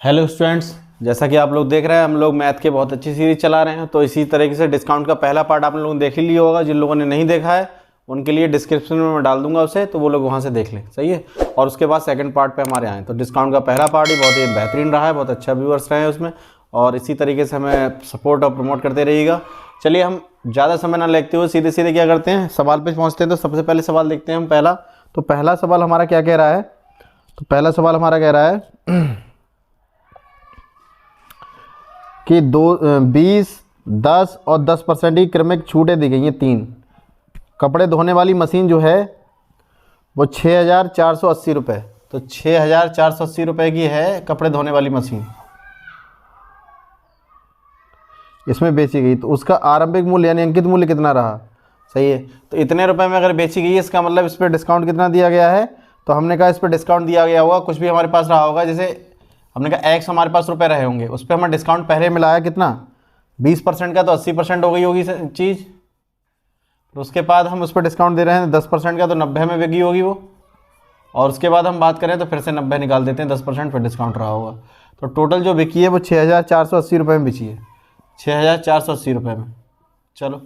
Hello students, जैसा कि आप लोग देख रहे हैं हम लोग मैथ के बहुत अच्छी सीरीज चला रहे हैं। तो इसी तरीके से डिस्काउंट का पहला पार्ट आप लोगों ने देख ही लिया होगा। जिन लोगों ने नहीं देखा है उनके लिए डिस्क्रिप्शन में मैं डाल दूंगा उसे, तो वो लोग वहाँ से देख लें। सही है। और उसके बाद सेकंड पार्ट पे हमारे आए तो डिस्काउंट का पहला पार्ट ही बहुत ही बेहतरीन रहा है, बहुत अच्छा व्यूअर्स रहे हैं उसमें। और इसी तरीके से हमें सपोर्ट और प्रमोट करते रहिएगा। चलिए हम ज़्यादा समय ना लेते हुए सीधे सीधे क्या करते हैं, सवाल पे पहुँचते हैं। तो सबसे पहले सवाल देखते हैं हम पहला। तो पहला सवाल हमारा क्या कह रहा है, तो पहला सवाल हमारा कह रहा है कि 20, 10 और 10% की क्रमिक छूटें दी गई हैं। 3 कपड़े धोने वाली मशीन जो है वो 6,480 रुपये, तो 6,480 रुपये की है कपड़े धोने वाली मशीन, इसमें बेची गई। तो उसका आरंभिक मूल्य यानी अंकित मूल्य कितना रहा। सही है। तो इतने रुपए में अगर बेची गई है, इसका मतलब इस पर डिस्काउंट कितना दिया गया है। तो हमने कहा इस पर डिस्काउंट दिया गया होगा, कुछ भी हमारे पास रहा होगा। जैसे हमने कहा एक्स हमारे पास रुपए रहे होंगे, उस पर हमें डिस्काउंट पहले मिलाया कितना 20% का, तो 80% हो गई होगी चीज़। तो उसके बाद हम उस पर डिस्काउंट दे रहे हैं 10% का, तो 90 में बिकी होगी वो। और उसके बाद हम बात करें तो फिर से 90 निकाल देते हैं, 10% फिर डिस्काउंट रहा होगा। तो टोटल जो बिकी है वो 6,480 रुपये में बिकी है, 6,480 रुपये में। चलो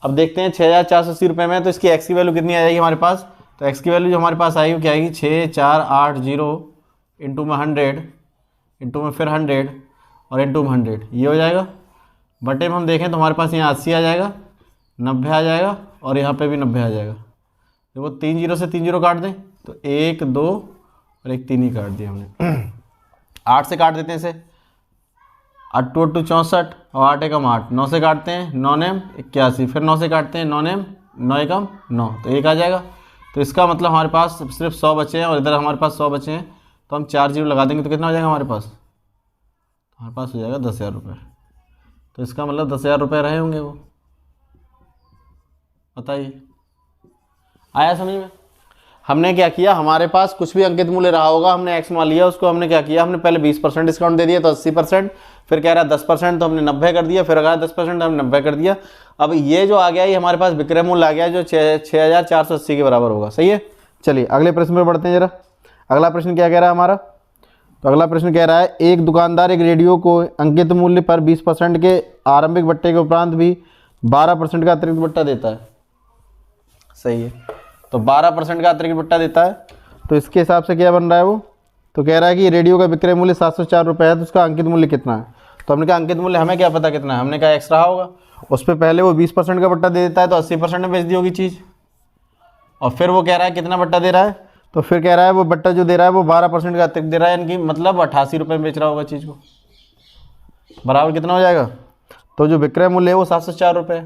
अब देखते हैं 6,480 रुपये में तो इसकी एक्स की वैल्यू कितनी आ जाएगी हमारे पास। तो एक्स की वैल्यू जो हमारे पास आएगी वो क्या आएगी, 6,480 इंटू में 100 इंटू में फिर 100 और इंटू में 100, ये हो जाएगा। बटे में हम देखें तो हमारे पास यहाँ 80 आ जाएगा, 90 आ जाएगा और यहाँ पे भी 90 आ जाएगा। तो वो 3 0 से 3 0 काट दें तो 1 2 और 1 3 ही काट दिया हमने। 8 से काट देते हैं इसे, 8 2 8 64 और 8 एकम 8, 9 से काटते हैं 9 नेम 81, फिर 9 से काटते हैं 9 नेम 9 एकम 9, तो 1 आ जाएगा। तो इसका मतलब हमारे पास सिर्फ 100 बचे हैं और इधर हमारे पास 100 बचे हैं, तो हम 4 0 लगा देंगे तो कितना हो जाएगा हमारे पास हो जाएगा 10,000 रुपये। तो इसका मतलब 10,000 रुपये रहे होंगे वो। बताइए आया समझ में। हमने क्या किया, हमारे पास कुछ भी अंकित मूल्य रहा होगा, हमने एक्स मान लिया, उसको हमने क्या किया, हमने पहले 20% डिस्काउंट दे दिया तो 80%, फिर कह रहा है 10% तो हमने 90 कर दिया, फिर अगर 10% हमने 90 कर दिया। अब ये जो आ गया ये हमारे पास विक्रय मूल्य आ गया जो 6,480 के बराबर होगा। सही है। चलिए अगले प्रश्न पर बढ़ते हैं जरा। अगला प्रश्न क्या कह रहा है हमारा, तो अगला प्रश्न कह रहा है एक दुकानदार एक रेडियो को अंकित मूल्य पर 20% के आरंभिक बट्टे के उपरांत भी 12% का अतिरिक्त बट्टा देता है। सही है। तो 12% का अतिरिक्त बट्टा देता है, तो इसके हिसाब से क्या बन रहा है वो, तो कह रहा है कि रेडियो का विक्रय मूल्य 704 रुपये है, तो उसका अंकित मूल्य कितना है। तो हमने कहा अंकित मूल्य हमें क्या पता कितना है, हमने कहा एक्स रहा होगा, उस पर पहले वो 20% का बट्टा दे देता है तो 80% में बेच दी होगी चीज़। और फिर वो कह रहा है कितना बट्टा दे रहा है, तो फिर कह रहा है वो बट्टा जो दे रहा है वो 12% का अतिरिक्त दे रहा है, यानी कि मतलब 88 रुपये में बेच रहा होगा चीज़ को। बराबर कितना हो जाएगा, तो जो विक्रय मूल्य है वो 704 रुपये।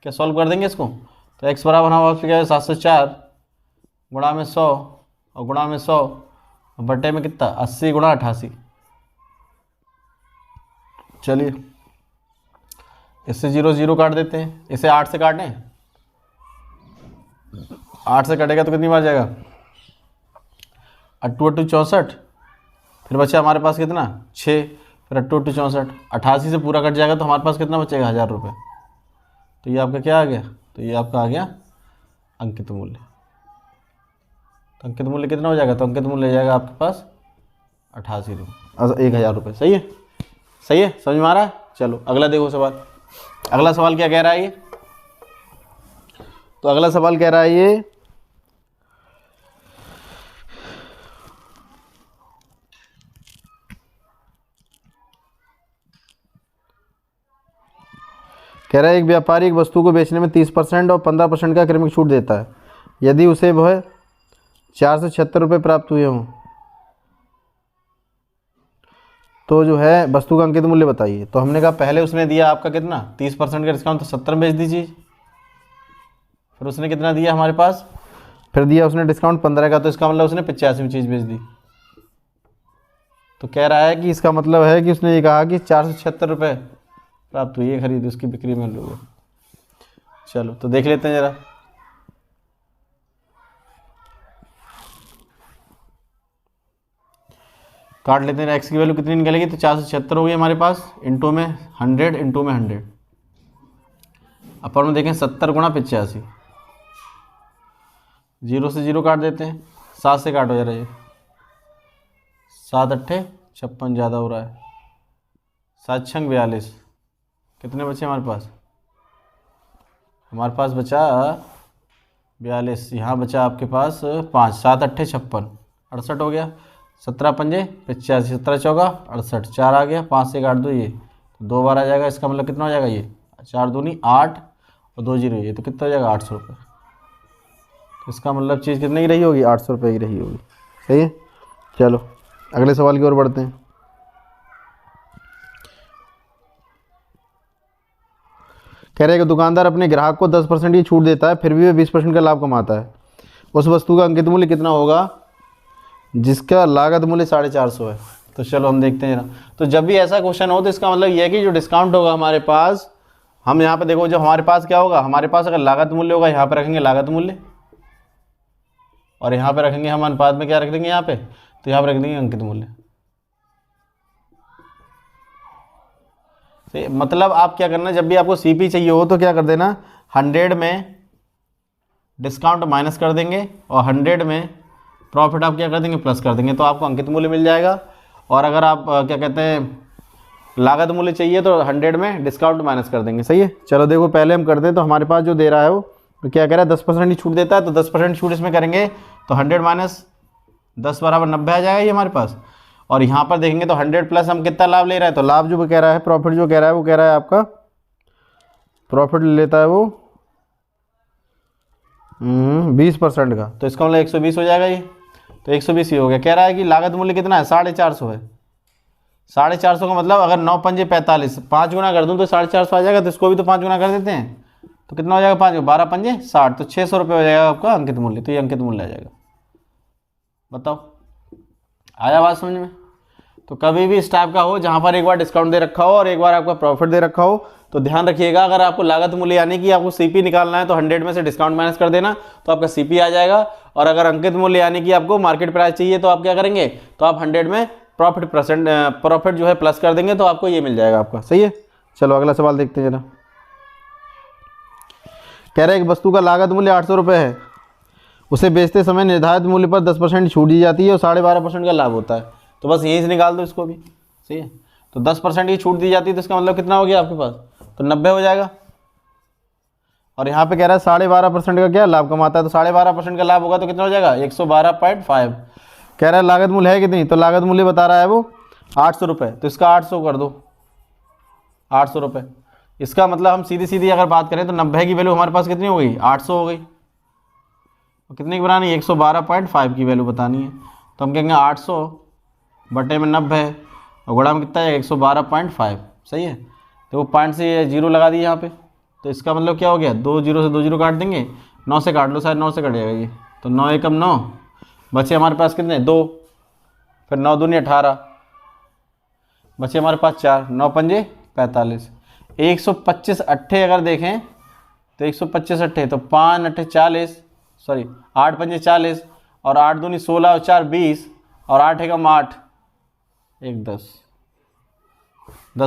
क्या सॉल्व कर देंगे इसको, तो एक्स बराबर होगा क्या है 704 गुणा में 100 और गुणा में 100 और बट्टे में कितना 80 गुणा 88। चलिए इससे 0 0 काट देते हैं, इसे 8 से काटें, 8 से कटेगा तो कितनी बार जाएगा 8 8 64, फिर बचा हमारे पास कितना 6, फिर 8 8 64, 88 से पूरा कट जाएगा तो हमारे पास कितना बचेगा 1000 रुपये। तो ये आपका क्या आ गया, तो ये आपका आ गया अंकित मूल्य। तो अंकित मूल्य कितना हो जाएगा, तो अंकित मूल्य जाएगा आपके पास 88 रुपये, 1000 रुपये। सही है। सही है, समझ में आ रहा है। चलो अगला देखो सवाल। अगला सवाल क्या कह रहा है ये, तो अगला सवाल कह रहा है ये कह रहा है एक व्यापारी एक वस्तु को बेचने में 30% और 15% का क्रमिक छूट देता है यदि उसे वह 476 रुपये प्राप्त हुए हों, तो जो है वस्तु का अंकित मूल्य बताइए। तो हमने कहा पहले उसने दिया आपका कितना 30% का डिस्काउंट, तो 70 में बेच दी चीज़। फिर उसने कितना दिया हमारे पास, फिर दिया उसने डिस्काउंट 15 का, तो इसका मतलब उसने 85 में चीज़ बेच दी। तो कह रहा है कि इसका मतलब है कि उसने ये कहा कि 476 रुपये प्राप्त हुई है खरीद, उसकी बिक्री में लोग। चलो तो देख लेते हैं जरा। काट लेते हैं, एक्स की वैल्यू कितनी निकलेगी, तो 476 हो गई हमारे पास, इंटू में 100 इंटू में 100, अपर में देखें 70 गुणा 85, 0 से 0 काट देते हैं, 7 से काटो जरा ये, 7 8 56 ज़्यादा हो रहा है, 7 छंग 42, कितने बचे हमारे पास? हमारे पास बचा 42, यहाँ बचा आपके पास 5, 7 अट्ठे 56, 68 हो गया, 17 पंजे 85, 17 चौका 68, 4 आ गया, 5 से 8 2 ये, तो 2 बार आ जाएगा। इसका मतलब कितना हो जाएगा ये? 4 दूनी 8 और 2 जीरो ये, तो कितना हो जाएगा? 800 रुपये। इसका मतलब चीज़ कितनी की रही होगी? 800 रुपये की रही होगी। सही है। चलो अगले सवाल की ओर बढ़ते हैं। कह रहे हैं कि दुकानदार अपने ग्राहक को 10% की छूट देता है, फिर भी वह 20% का लाभ कमाता है। उस वस्तु का अंकित मूल्य कितना होगा जिसका लागत मूल्य 450 है? तो चलो हम देखते हैं जरा। तो जब भी ऐसा क्वेश्चन हो तो इसका मतलब यह है कि जो डिस्काउंट होगा हमारे पास, हम यहाँ पे देखो, जब हमारे पास क्या होगा, हमारे पास अगर लागत मूल्य होगा, यहाँ पे रखेंगे लागत मूल्य, और यहाँ पे रखेंगे हम अनुपात में क्या रख देंगे यहाँ पे, तो यहाँ पे रख देंगे अंकित मूल्य। तो मतलब आप क्या करना, जब भी आपको सीपी चाहिए हो तो क्या कर देना, 100 में डिस्काउंट माइनस कर देंगे और 100 में प्रॉफिट आप क्या कर देंगे, प्लस कर देंगे, तो आपको अंकित मूल्य मिल जाएगा। और अगर आप क्या कहते हैं लागत मूल्य चाहिए तो 100 में डिस्काउंट माइनस कर देंगे। सही है। चलो देखो पहले हम करते हैं, तो हमारे पास जो दे रहा है वो तो क्या कह रहा है, 10% की छूट देता है, तो 10% छूट इसमें करेंगे तो 100 माइनस 10 बराबर 90 आ जाएगा ये हमारे पास। और यहाँ पर देखेंगे तो 100 प्लस हम कितना लाभ ले रहा है, तो लाभ जो कह रहा है, प्रॉफिट जो कह रहा है वो कह रहा है आपका प्रॉफिट लेता है वो 20% का, तो इसका मतलब 120 हो जाएगा ये, तो 120 ही हो गया। कह रहा है कि लागत मूल्य कितना है, 450 है। 450 का मतलब अगर 9 पंजे 45, 5 गुना कर दूँ तो 450 आ जाएगा, तो इसको भी तो 5 गुना कर देते हैं, तो कितना हो जाएगा, 5 12 पंजे 60, तो 600 रुपये हो जाएगा आपका अंकित मूल्य। तो ये अंकित मूल्य आ जाएगा। बताओ आया बात समझ में? तो कभी भी इस टाइप का हो जहाँ पर एक बार डिस्काउंट दे रखा हो और एक बार आपका प्रॉफिट दे रखा हो, तो ध्यान रखिएगा, अगर आपको लागत मूल्य यानी कि आपको सीपी निकालना है तो 100 में से डिस्काउंट माइनस कर देना, तो आपका सीपी आ जाएगा। और अगर अंकित मूल्य यानी कि आपको मार्केट प्राइस चाहिए तो आप क्या करेंगे, तो आप 100 में प्रॉफिट जो है प्लस कर देंगे, तो आपको ये मिल जाएगा आपका। सही है। चलो अगला सवाल देखते हैं जरा। कह रहे हैं एक वस्तु का लागत मूल्य 800 रुपये है, उसे बेचते समय निर्धारित मूल्य पर 10% छूट दी जाती है और 12.5% का लाभ होता है। तो बस यहीं से निकाल दो इसको भी। सही है। तो 10% की छूट दी जाती है, तो इसका मतलब कितना हो गया आपके पास, तो 90 हो जाएगा। और यहाँ पे कह रहा है 12.5% का क्या लाभ कमाता है, तो 12.5% का लाभ होगा तो कितना हो जाएगा, 112.5। कह रहा है लागत मूल्य है कितनी, तो लागत मूल्य बता रहा है वो 800 रुपये, तो इसका 800 कर दो, 800 रुपये। इसका मतलब हम सीधी सीधी अगर बात करें तो 90 की वैल्यू हमारे पास कितनी हो गई, 800 हो गई। तो कितने की बनानी है, 112.5 की वैल्यू बतानी है, तो हम कहेंगे 800 बटे में 90 और गुणा में कितना है, 112.5। सही है। तो वो पॉइंट से जीरो लगा दिए यहाँ पे, तो इसका मतलब क्या हो गया, 2 जीरो से 2 जीरो काट देंगे, 9 से काट लो, शायद 9 से कट जाएगा ये, तो 9 एकम 9, बचे हमारे पास कितने 2, फिर 9 दूनी 18, बचे हमारे पास 4, 9 पंजे 45, 125 अट्ठे अगर देखें तो 125 अट्ठे, तो 5 अट्ठे 40, सॉरी 8 पंजे 40, और 8 दूनी 16 और 4 20, और 8 एकम 8, 1 10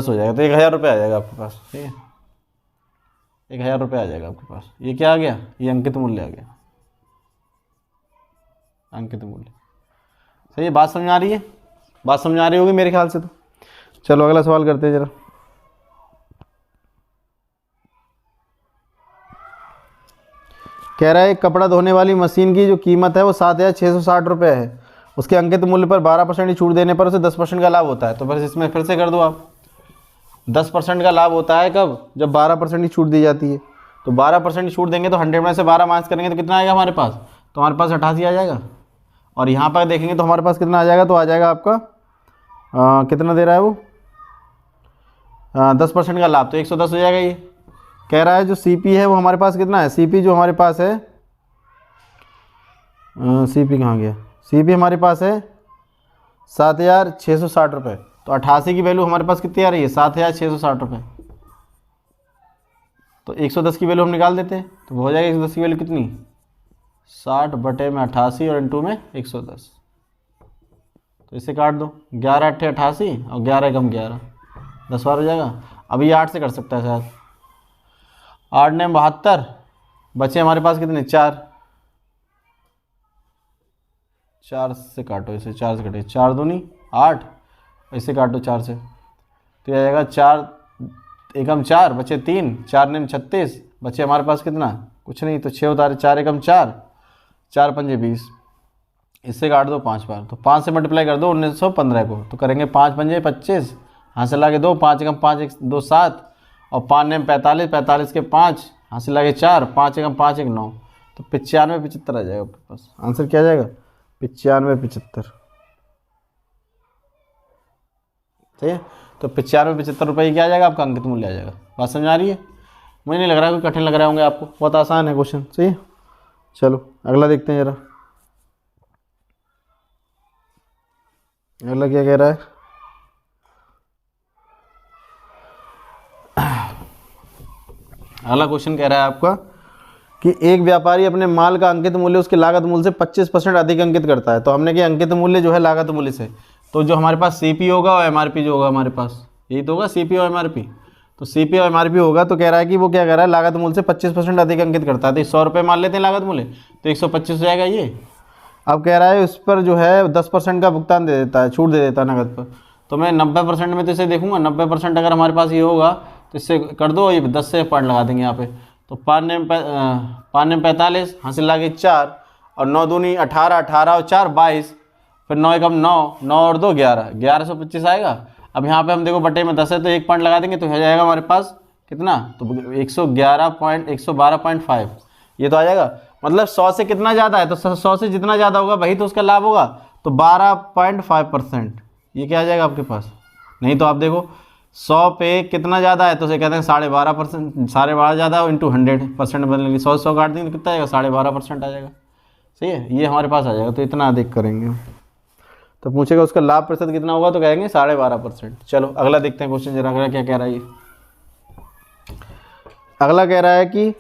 हो जाएगा। तो 1000 रुपये आ जाएगा आपके पास। ठीक है, 1000 रुपये आ जाएगा आपके पास। ये क्या आ गया, ये अंकित मूल्य आ गया, अंकित मूल्य। सही है। बात समझ आ रही है, बात समझ आ रही होगी मेरे ख्याल से। तो चलो अगला सवाल करते हैं जरा। कह रहा है कपड़ा धोने वाली मशीन की जो कीमत है वो 7,660 रुपये है, उसके अंकित मूल्य पर 12% की छूट देने पर उसे 10% का लाभ होता है। तो बस इसमें फिर से कर दो आप, 10% का लाभ होता है कब, जब 12% की छूट दी जाती है। तो 12% की छूट देंगे तो 100 में से 12 माइनस करेंगे तो कितना आएगा हमारे पास, तो हमारे पास 88 आ जाएगा। और यहाँ पर देखेंगे तो हमारे पास कितना आ जाएगा, तो आ जाएगा आपका कितना दे रहा है वो 10% का लाभ, तो 110 हो जाएगा। ये कह रहा है जो सीपी है वो हमारे पास कितना है, सीपी जो हमारे पास है, सीपी कहाँ गया, सीपी हमारे पास है 7,660 रुपये। तो 88 की वैल्यू हमारे पास कितनी आ रही है, 7,660 रुपये। तो 110 की वैल्यू हम निकाल देते हैं, तो हो जाएगा 110 की वैल्यू कितनी, 60 बटे में 88 और इंटू में 110। तो इसे काट दो, 11 अट्ठे 88 और 11 एकम 11, 10 बार हो जाएगा। अभी 8 से कर सकता है शायद, 8 ने 72, बचे हमारे पास कितने 4, 4 से काटो इसे, 4 से कटे, 4 दूनी 8 ऐसे काटो 4 से, तो ये आ जाएगा 4 एकम 4 बचे 3, 4 नेम 36, बचे हमारे पास कितना, कुछ नहीं, तो 6 उतारे 4 एकम 4, 4 पंजे 20, इससे काट दो 5 बार, तो 5 से मल्टीप्लाई कर दो 1915 को, तो करेंगे 5 पंजे 25, हासिल लागे 2, 5 एकम 5 1 2 7, और 5 नेम 45, 45 के 5, हासिल लागे 4, 5 एकम 5 1 9, तो 95 75 आ जाएगा आपके पास। आंसर क्या आ जाएगा, 95 75। ठीक है, तो 95 75 रुपये क्या आ जाएगा आपका अंकित मूल्य आ जाएगा। बात समझ आ रही है, मुझे नहीं लग रहा कोई कठिन लग रहे होंगे आपको, बहुत आसान है क्वेश्चन। सही है, चलो अगला देखते हैं जरा, अगला क्या कह रहा है। अगला क्वेश्चन कह रहा है आपका कि एक व्यापारी अपने माल का अंकित मूल्य उसके लागत मूल्य से 25% अधिक अंकित करता है। तो हमने क्या अंकित मूल्य जो है लागत मूल्य से, तो जो हमारे पास सीपी होगा और एमआरपी जो होगा हमारे पास, यही तो होगा सीपी और एमआरपी। तो सीपी और एमआरपी होगा, तो कह रहा है कि वो क्या कह रहा है, लागत मूल्य से 25% अधिक अंकित करता है। तो 100 रुपये मान लेते हैं लागत मूल्य, तो 125 हो जाएगा ये। अब कह रहा है उस पर जो है 10% का भुगतान दे देता है, छूट दे देता है नगद पर। तो मैं 90% में तो इसे देखूंगा, 90% अगर हमारे पास ये होगा तो इससे कर दो, ये 10 से पॉइंट लगा देंगे यहाँ पे। तो 5 नेम 45, हासिल लागे 4, और 9 दूनी 18, 18 और 4 22, फिर 9 एकम 9, 9 और 2 11, 1125 आएगा। अब यहाँ पे हम देखो बटे में 10 है तो 1 पॉइंट लगा देंगे, तो हो जाएगा हमारे पास कितना, तो 112.5 ये तो आ जाएगा। मतलब 100 से कितना ज़्यादा है, तो 100 से जितना ज़्यादा होगा वही तो उसका लाभ होगा, तो 12.5% ये क्या आ जाएगा आपके पास। नहीं तो आप देखो 100 पे कितना ज़्यादा है, तो उसे कहते हैं 12.5%, 12.5 ज़्यादा इंटू 100% बदलेंगे, 100 100 काट देंगे तो कितना आएगा, 12.5% आ जाएगा। सही है, ये हमारे पास आ जाएगा, तो इतना अधिक करेंगे। तो पूछेगा उसका लाभ प्रतिशत कितना होगा, तो कहेंगे 12.5%। चलो अगला देखते हैं क्वेश्चन जरा, अगला क्या कह रहा है ये। अगला कह रहा है कि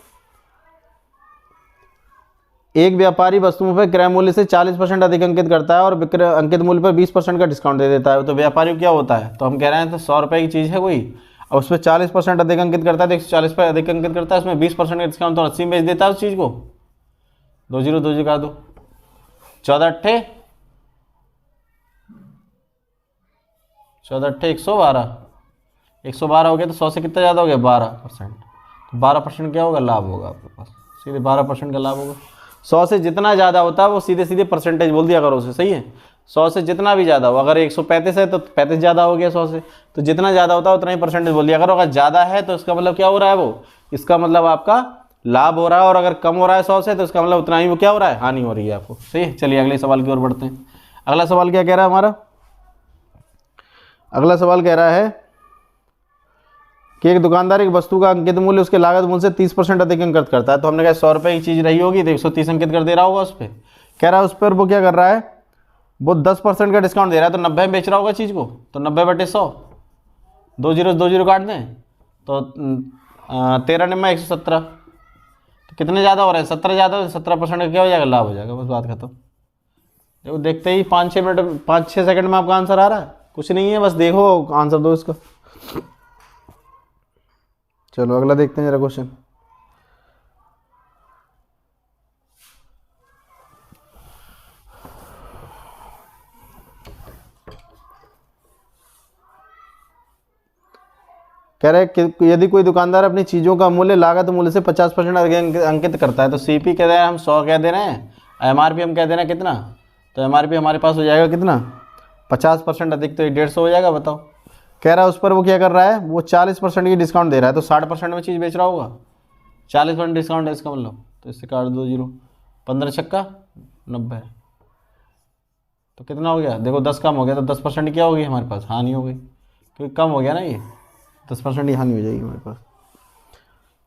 एक व्यापारी वस्तुओं पर क्रय मूल्य से 40% अधिक अंकित करता है और विक्रय अंकित मूल्य पर 20% का डिस्काउंट दे देता है। तो व्यापारी को क्या होता है, तो हम कह रहे हैं तो 100 रुपये की चीज़ है कोई, और उस पर 40% अधिक अंकित करता है, तो 140 पर अधिक अंकित करता है, उसमें 20% का डिस्काउंट, तो 80 में बेच देता है उस चीज़ को। 2 0 2 0 कर दो, 14 अट्ठे 112, 112 हो गया, तो 100 से कितना ज़्यादा हो गया, 12%। तो 12% क्या होगा, लाभ होगा आपके पास, सीधे 12% का लाभ होगा। 100 से जितना ज़्यादा होता है वो सीधे सीधे परसेंटेज बोल दिया करो उसे। सही है, 100 से जितना भी ज़्यादा हो, अगर 135 है तो 35 ज़्यादा हो गया 100 से, तो जितना ज़्यादा होता है उतना ही परसेंटेज बोल दिया करो। अगर ज़्यादा है तो इसका मतलब क्या हो रहा है, वो इसका मतलब आपका लाभ हो रहा है, और अगर कम हो रहा है 100 से तो इसका मतलब उतना ही वो क्या हो रहा है, हानि हो रही है आपको। सही है, चलिए अगले सवाल की ओर बढ़ते हैं। अगला सवाल क्या कह रहा है हमारा, अगला सवाल कह रहा है कि एक दुकानदार एक वस्तु का अंकित मूल्य उसके लागत मूल्य से 30% अधिक अंकित करता है। तो हमने कहा 100 रुपये की चीज़ रही होगी तो 130 अंकित कर दे रहा होगा उस पर। कह रहा है उस पर वो क्या कर रहा है, वो 10% का डिस्काउंट दे रहा है, तो 90 में बेच रहा होगा चीज़ को, तो 90/100, 2 0 2 0 काट दें, तो 13 निम्मा 117, तो कितने ज़्यादा हो रहे हैं, 17 ज़्यादा, 17% का क्या हो जाएगा, लाभ हो जाएगा। बस बात खत्म। देखो देखते ही 5-6 मिनट 5-6 सेकंड में आपका आंसर आ रहा है, कुछ नहीं है, बस देखो आंसर दो इसका। चलो अगला देखते हैं जरा क्वेश्चन। कह रहे हैं कि यदि कोई दुकानदार अपनी चीज़ों का मूल्य लागत मूल्य से 50% अंकित करता है, तो सीपी कह रहे हैं हम 100 कह दे रहे हैं, एमआरपी हम कह दे रहे हैं कितना, तो एमआरपी हमारे पास हो जाएगा कितना, 50% अधिक, तो ये 150 हो जाएगा। बताओ, कह रहा है उस पर वो क्या कर रहा है, वो 40% की डिस्काउंट दे रहा है, तो 60% में चीज़ बेच रहा होगा, 40% डिस्काउंट है इसका मतलब, तो इससे काट 2 0, 15 छक्का 90, तो कितना हो गया, देखो 10 कम हो गया, तो 10% क्या होगी हमारे पास, हानि हो गई, क्योंकि कम हो गया ना, ये 10% ही हानि हो जाएगी हमारे पास।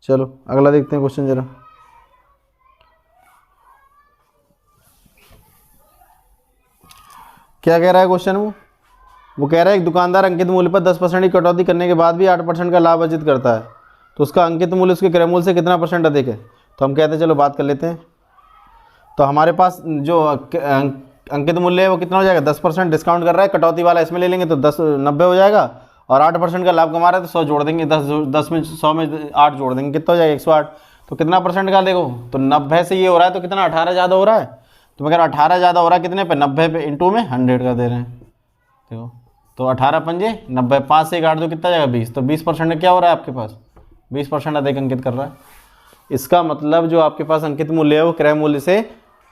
चलो अगला देखते हैं क्वेश्चन जरा। क्या कह रहा है क्वेश्चन, वो कह रहा है एक दुकानदार अंकित मूल्य पर 10% की कटौती करने के बाद भी 8% का लाभ अर्जित करता है, तो उसका अंकित मूल्य उसके क्रय मूल्य से कितना % अधिक है। तो हम कहते हैं चलो बात कर लेते हैं। तो हमारे पास जो अंकित मूल्य है वो कितना हो जाएगा, 10% डिस्काउंट कर रहा है, कटौती वाला इसमें ले लेंगे तो 90 हो जाएगा, और 8% का लाभ कमा रहा है तो 100 जोड़ देंगे, 10 में 100 में 8 जोड़ देंगे, कितना हो जाएगा 108। तो कितना % का, देखो तो 90 से ये हो रहा है, तो कितना 18 ज़्यादा हो रहा है, तो मैं कह रहा 18 ज़्यादा हो रहा है कितने पे, 90 पे, इंटू में 100 का दे रहे हैं। देखो तो 18 पंजे 90, 5 से काट दो कितना जाएगा 20, तो 20% क्या हो रहा है आपके पास, 20% अधिक अंकित कर रहा है। इसका मतलब जो आपके पास अंकित मूल्य है वो क्रय मूल्य से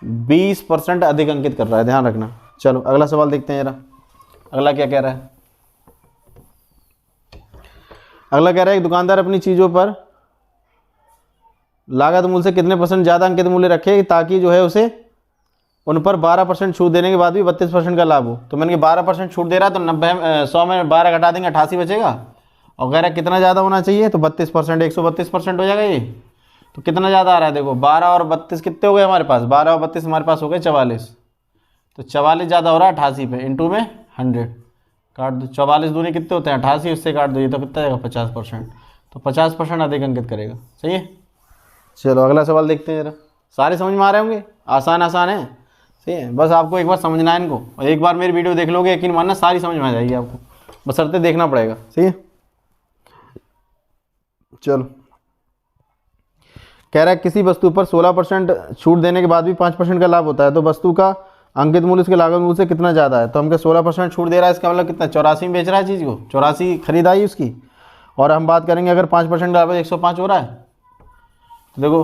20% अधिक अंकित कर रहा है, ध्यान रखना। चलो अगला सवाल देखते हैं जरा, अगला क्या कह रहा है। अगला कह रहा है कि दुकानदार अपनी चीज़ों पर लागत मूल्य से कितने % ज़्यादा अंकित मूल्य रखे ताकि जो है उसे उन पर 12% छूट देने के बाद भी 32% का लाभ हो। तो मैंने कि 12% छूट दे रहा है तो 100 में 12 घटा देंगे 88 बचेगा, और कह रहा है कितना ज़्यादा होना चाहिए, तो 32%, 132% हो जाएगा ये। तो कितना ज़्यादा आ रहा है देखो, 12 और 32 कितने हो गए हमारे पास, 12 और 32 हमारे पास हो गए 44। तो 44 ज़्यादा हो रहा है 88 पे, इंटू में 100 काट दो, 44 दूनी कितने होते हैं 88, उससे काट दो, ये तो कितना जाएगा 50%। तो 50% अधिक अंकित करेगा, सही है। चलो अगला सवाल देखते हैं जरा, सारे समझ में आ रहे होंगे, आसान आसान है, सही है। बस आपको एक बार समझना है इनको, और एक बार मेरी वीडियो देख लोगे यकीन मानना सारी समझ में आ जाएगी आपको, बशर्ते देखना पड़ेगा, सही है। चलो कह रहा है किसी वस्तु पर 16% छूट देने के बाद भी 5% का लाभ होता है, तो वस्तु का अंकित मूल्य उसके लागत मूल्य से कितना ज़्यादा है। तो हमको 16% छूट दे रहा है, इसका मतलब कितना, 84 में बेच रहा है चीज़ को, 84 खरीद आई उसकी, और हम बात करेंगे अगर 5% का लाभ 105 हो रहा है, तो देखो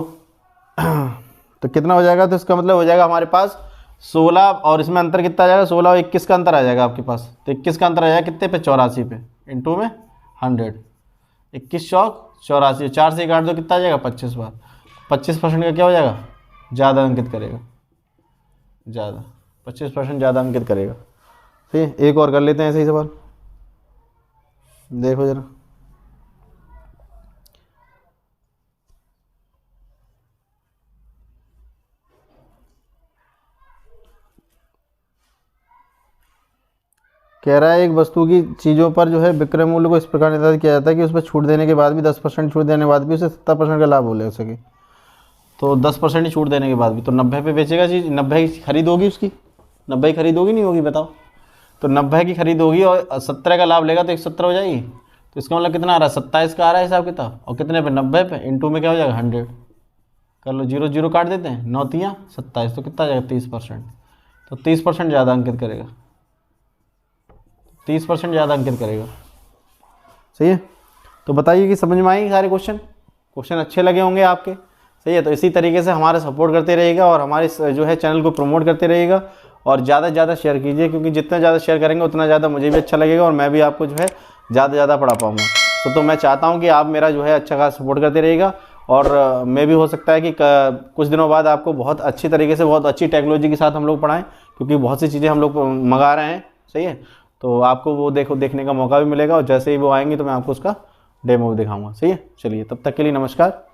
तो कितना हो जाएगा, तो इसका मतलब हो जाएगा हमारे पास 16, और इसमें अंतर कितना आ जाएगा, 16 और 21 का अंतर आ जाएगा आपके पास। तो 21 का अंतर आ जाएगा कितने पे, 84 पे, इंटू में 100, 21 चौक 84, 4 से काट दो कितना आ जाएगा 25 बार, 25% का क्या हो जाएगा, ज़्यादा अंकित करेगा, ज़्यादा 25% ज़्यादा अंकित करेगा। ठीक है, एक और कर लेते हैं ऐसे ही सवाल, देखो जरा। कह रहा है एक वस्तु की चीज़ों पर जो है विक्रय मूल्य को इस प्रकार निर्धारित किया जाता है कि उस पर छूट देने के बाद भी 10% छूट देने के बाद भी उसे 70% का लाभ हो ले सके। तो 10% ही छूट देने के बाद भी, तो 90 पे बेचेगा चीज़, 90 की खरीद होगी उसकी, 90 की खरीद होगी नहीं होगी बताओ। तो 90 की खरीद होगी और 17 का लाभ लेगा तो 170 हो जाएगी। तो इसका मतलब कितना आ रहा है, 27 का आ रहा है हिसाब किताब, और कितने पे 90 पे, इंटू में क्या हो जाएगा 100 कर लो, 0 0 काट देते हैं, 9 तियाँ 27, तो कितना आ जाएगा 30%। तो 30% ज़्यादा अंकित करेगा, 30% ज़्यादा अंकित करेगा, सही है। तो बताइए कि समझ में आएगी सारे क्वेश्चन अच्छे लगे होंगे आपके, सही है। तो इसी तरीके से हमारे सपोर्ट करते रहिएगा और हमारे जो है चैनल को प्रमोट करते रहिएगा, और ज़्यादा से ज़्यादा शेयर कीजिए, क्योंकि जितना ज़्यादा शेयर करेंगे उतना ज़्यादा मुझे भी अच्छा लगेगा और मैं भी आपको जो है ज़्यादा से ज़्यादा पढ़ा पाऊँगा। तो मैं चाहता हूँ कि आप मेरा जो है अच्छा खासा सपोर्ट करते रहिएगा, और मैं भी हो सकता है कि कुछ दिनों बाद आपको बहुत अच्छी तरीके से, बहुत अच्छी टेक्नोलॉजी के साथ हम लोग पढ़ाएँ, क्योंकि बहुत सी चीज़ें हम लोग मंगा रहे हैं, सही है। तो आपको वो देखने का मौका भी मिलेगा, और जैसे ही वो आएंगे तो मैं आपको उसका डेमो भी दिखाऊंगा, सही है। चलिए तब तक के लिए नमस्कार।